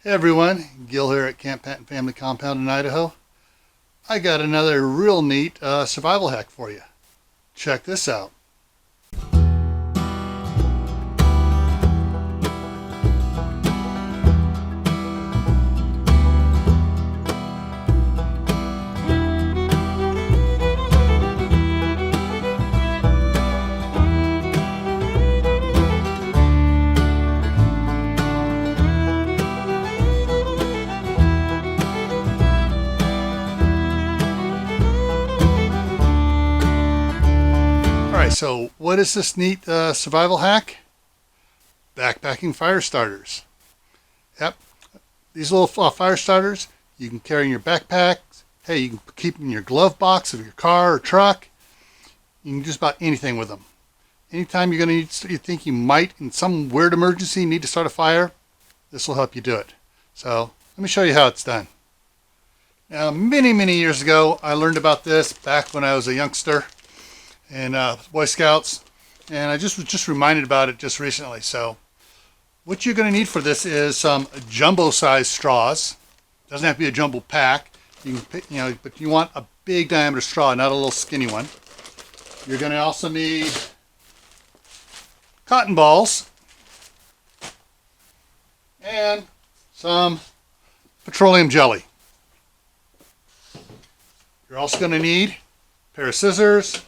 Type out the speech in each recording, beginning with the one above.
Hey everyone, Gil here at Camppatton Family Compound in Idaho. I got another real neat survival hack for you. Check this out. Alright, so what is this neat survival hack? Backpacking fire starters. Yep, these little fire starters you can carry in your backpack. Hey, you can keep them in your glove box of your car or truck. You can do just about anything with them. Anytime you're going to you think you might, in some weird emergency, need to start a fire, this will help you do it. So let me show you how it's done. Now, many years ago, I learned about this back when I was a youngster in Boy Scouts, and I was just reminded about it just recently. So what you're going to need for this is some jumbo size straws. Doesn't have to be a jumbo pack. You can pick, but you want a big diameter straw, not a little skinny one. You're going to also need cotton balls and some petroleum jelly. You're also going to need a pair of scissors,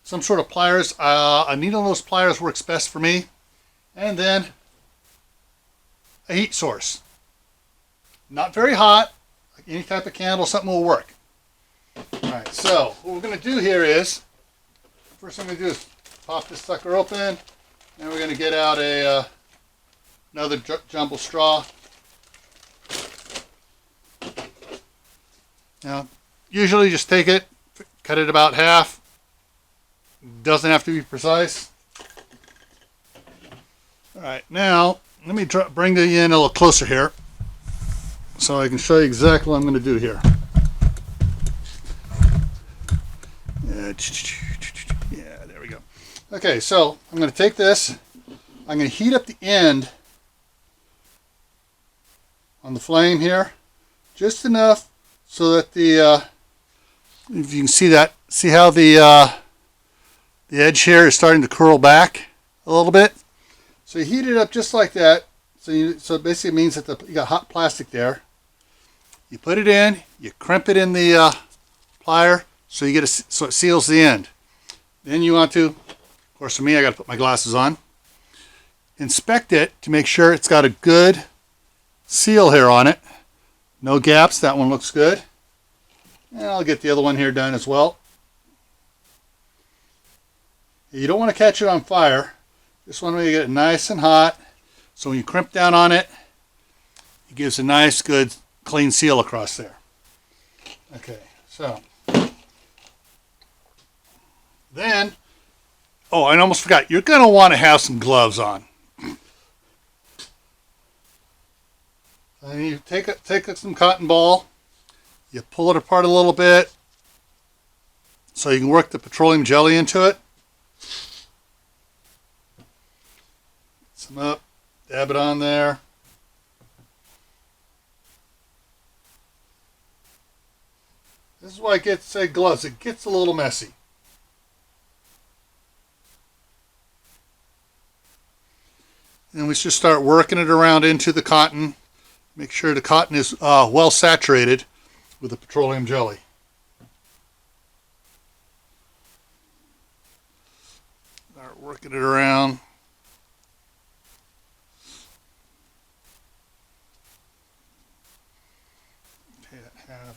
some sort of pliers. A needle nose pliers works best for me. And then a heat source. Not very hot. Like any type of candle, something will work. Alright, so what we're going to do here is, first thing we're going to do is pop this sucker open. Then we're going to get out another jumbo straw. Now, usually just take it, cut it about half. Doesn't have to be precise. Alright, now let me bring the in a little closer here so I can show you exactly what I'm going to do here. Yeah, there we go. Okay, so I'm going to take this, I'm going to heat up the end on the flame here just enough so that if you can see how the edge here is starting to curl back a little bit. So you heat it up just like that. So it basically means that you got hot plastic there. You put it in, you crimp it in the plier so it seals the end. Then you want to, of course for me I got to put my glasses on, inspect it to make sure it's got a good seal here on it. No gaps, that one looks good. And I'll get the other one here done as well. You don't want to catch it on fire. Just want to get it nice and hot. So when you crimp down on it, it gives a nice, good, clean seal across there. Okay, so then, oh, I almost forgot. You're going to want to have some gloves on. And you take some cotton ball, you pull it apart a little bit so you can work the petroleum jelly into it. Some up, dab it on there. This is why it gets gloves. It gets a little messy. And we just start working it around into the cotton. Make sure the cotton is well saturated with the petroleum jelly. Start working it around.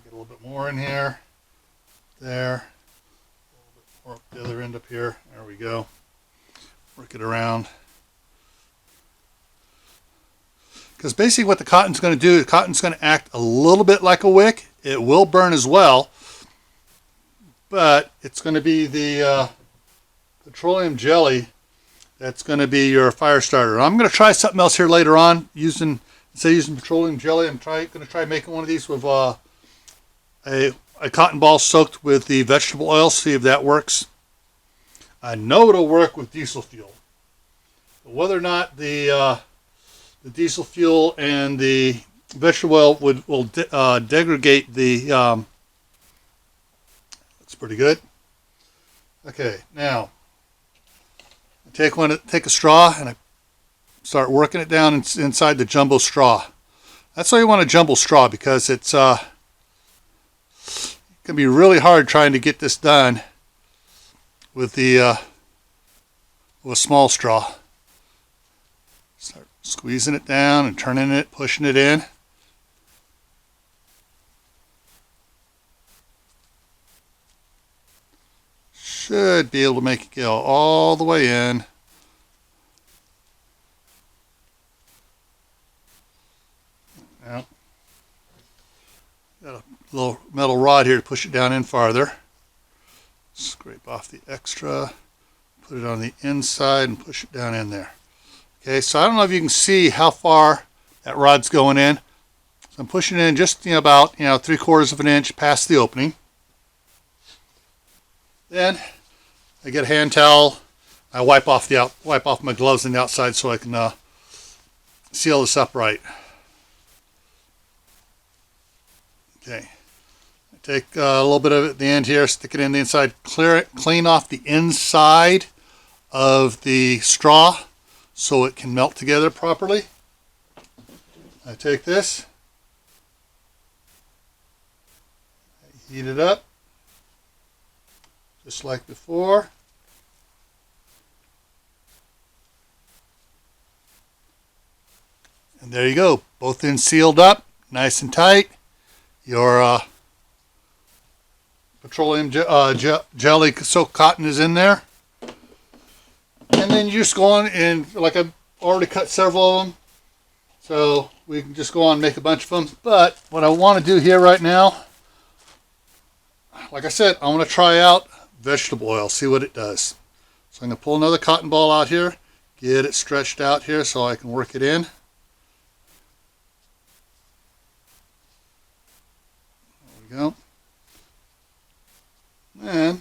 Get a little bit more in here, there, a little bit more up the other end up here. There we go. Work it around. Because basically what the cotton's going to do, the cotton's going to act a little bit like a wick. It will burn as well, but it's going to be the petroleum jelly that's going to be your fire starter. I'm going to try something else here later on instead of using petroleum jelly. I'm going to try making one of these with a cotton ball soaked with the vegetable oil, see if that works. I know it'll work with diesel fuel. But whether or not the the diesel fuel and the vegetable oil will degrade the. That's pretty good. Okay, now I take a straw and I start working it down inside the jumbo straw. That's why you want a jumbo straw, because it's going to be really hard trying to get this done with the with a small straw. Start squeezing it down and turning it, pushing it in. Should be able to make it go all the way in. Now, got a little metal rod here to push it down in farther. Scrape off the extra, put it on the inside and push it down in there. Okay, so I don't know if you can see how far that rod's going in. So I'm pushing it in just about 3/4 of an inch past the opening. Then I get a hand towel. I wipe off my gloves on the outside so I can seal this up right. Okay, I take a little bit of it at the end here, stick it in the inside, clean off the inside of the straw so it can melt together properly. I take this, I heat it up just like before. And there you go, both ends sealed up, nice and tight. Your petroleum jelly soaked cotton is in there. And then you just go on, and like I've already cut several of them, so we can just go on and make a bunch of them. But what I want to do here right now, like I said, I want to try out vegetable oil, see what it does. So I'm going to pull another cotton ball out here, get it stretched out here so I can work it in. There we go. And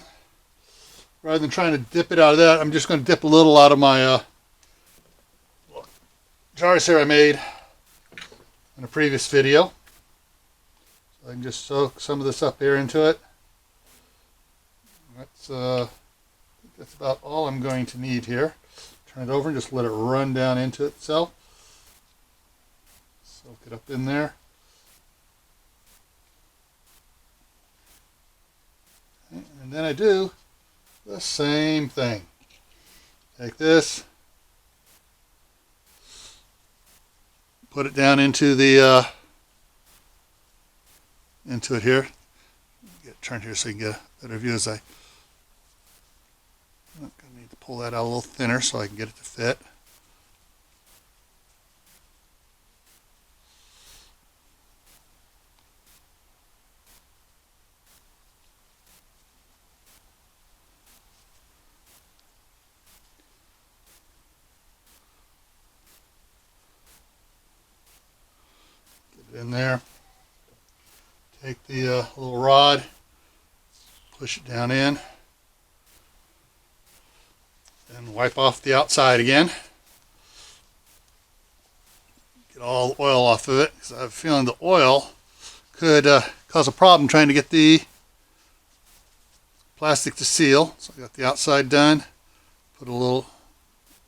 rather than trying to dip it out of that, I'm just going to dip a little out of my jars here I made in a previous video. So I can just soak some of this up here into it. That's about all I'm going to need here. Turn it over and just let it run down into itself. Soak it up in there. And then I do the same thing. Take this, put it down into the into it here. Get it turned here so you can get a better view. I'm going to need to pull that out a little thinner so I can get it to fit. In there, take the little rod, push it down in, and wipe off the outside again. Get all the oil off of it, because I have a feeling the oil could cause a problem trying to get the plastic to seal. So I got the outside done, put a little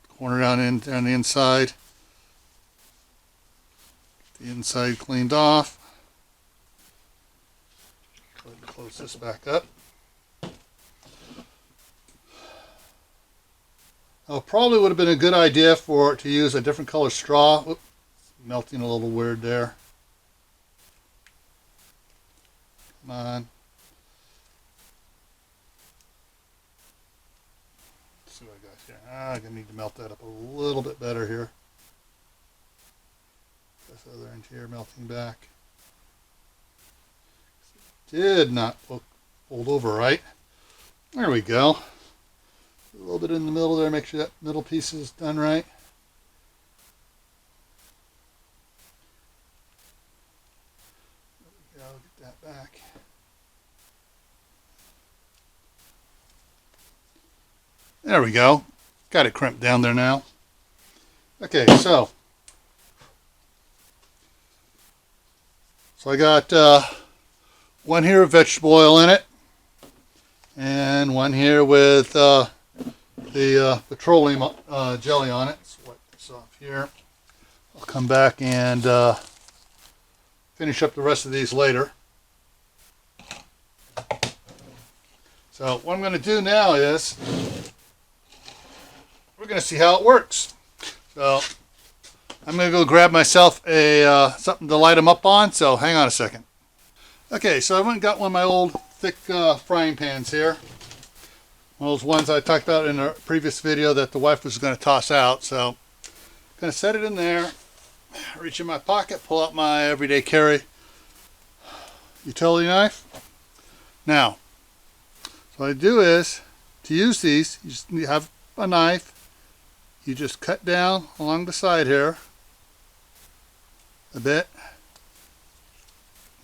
corner down on the inside. The inside cleaned off. Go ahead and close this back up. Now, it probably would have been a good idea to use a different color straw. Oops, melting a little weird there. Come on. Let's see what I got here. I'm going to need to melt that up a little bit better here. This other end here melting back. Did not fold over right. There we go. A little bit in the middle there, make sure that middle piece is done right. There we go, get that back. There we go. Got it crimped down there now. Okay, so So I got one here with vegetable oil in it, and one here with the petroleum jelly on it. Let's wipe this off here. I'll come back and finish up the rest of these later. So what I'm going to do now is we're going to see how it works. So I'm going to go grab myself a something to light them up on. So hang on a second. Okay, so I went and got one of my old thick frying pans here. One of those ones I talked about in a previous video that the wife was going to toss out. So I'm going to set it in there, reach in my pocket, pull out my everyday carry utility knife. Now, so what I do is, to use these, you just have a knife. You just cut down along the side here a bit.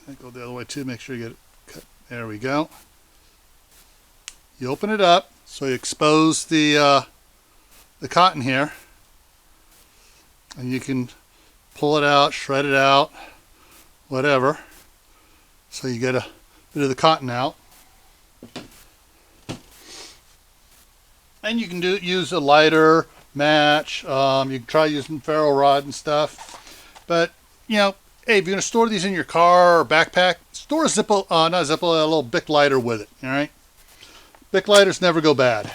I go the other way too, make sure you get it cut. There we go. You open it up, so you expose the cotton here, and you can pull it out, shred it out, whatever. So you get a bit of the cotton out. And you can use a lighter, match. You can try using ferro rod and stuff. But, you know, hey, if you're going to store these in your car or backpack, store a Zippo, not a Zippo, a little Bic lighter with it, all right? Bic lighters never go bad.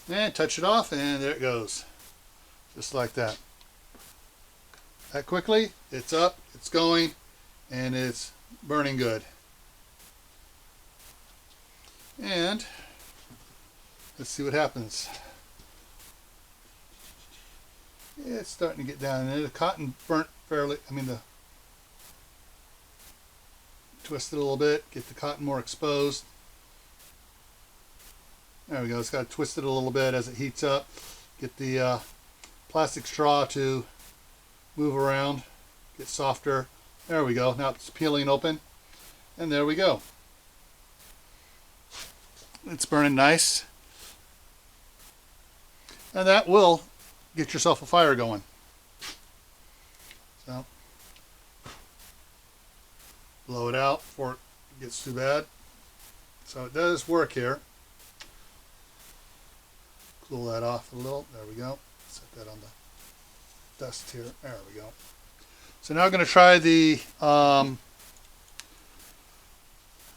And touch it off, and there it goes. Just like that. That quickly, it's up, it's going, and it's burning good. And let's see what happens. Yeah, it's starting to get down in there. The cotton burnt fairly, twist it a little bit, get the cotton more exposed. There we go, it's got to twist it a little bit as it heats up. Get the plastic straw to move around, get softer. There we go, now it's peeling open, and there we go. It's burning nice. And that will get yourself a fire going. So, blow it out before it gets too bad. So it does work here. Cool that off a little. There we go. Set that on the dust here. There we go. So now I'm going to try the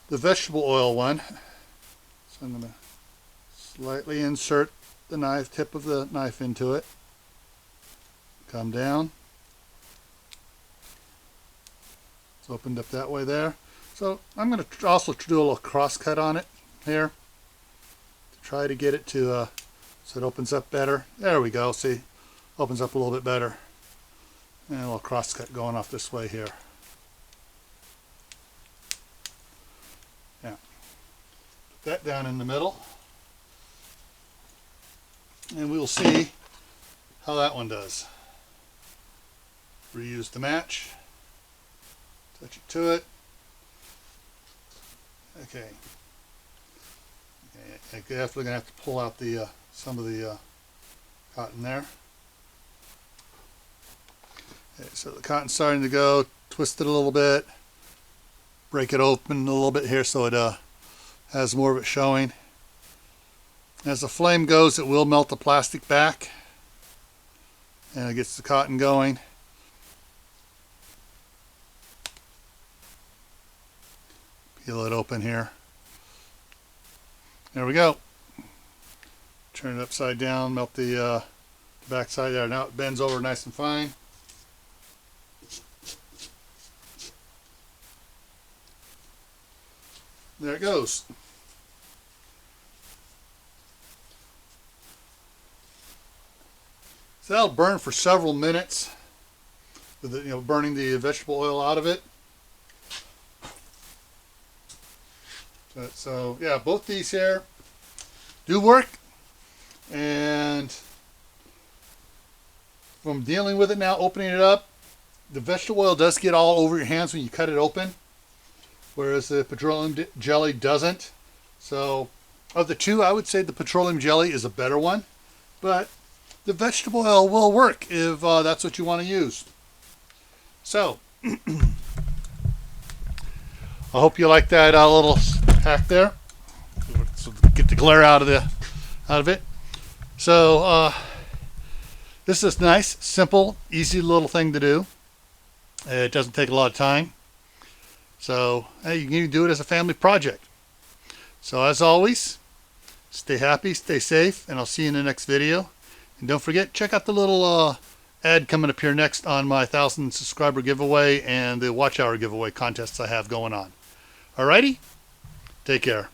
vegetable oil one. So I'm going to slightly insert the tip of the knife into it. Come down. It's opened up that way there. So I'm going to also do a little cross cut on it here to try to get it to so it opens up better. There we go. See, opens up a little bit better. And a little cross cut going off this way here. Yeah. Put that down in the middle. And we'll see how that one does. Reuse the match. Touch it to it. Okay. I'm definitely going to have to pull out the some of the cotton there. Okay, so the cotton's starting to go. Twist it a little bit. Break it open a little bit here so it has more of it showing. As the flame goes, it will melt the plastic back, and it gets the cotton going. Peel it open here. There we go. Turn it upside down, melt the back side there. Now it bends over nice and fine. There it goes. So that'll burn for several minutes with the, burning the vegetable oil out of it. So yeah, both these here do work, and from dealing with it now, opening it up, the vegetable oil does get all over your hands when you cut it open, whereas the petroleum jelly doesn't. So of the two, I would say the petroleum jelly is a better one, but the vegetable oil will work if that's what you want to use. So, I hope you like that little hack there. So get the glare out of it. So this is nice, simple, easy little thing to do. It doesn't take a lot of time. So hey, you can do it as a family project. So as always, stay happy, stay safe, and I'll see you in the next video. And don't forget, check out the little ad coming up here next on my 1,000 subscriber giveaway and the watch hour giveaway contests I have going on. Alrighty? Take care.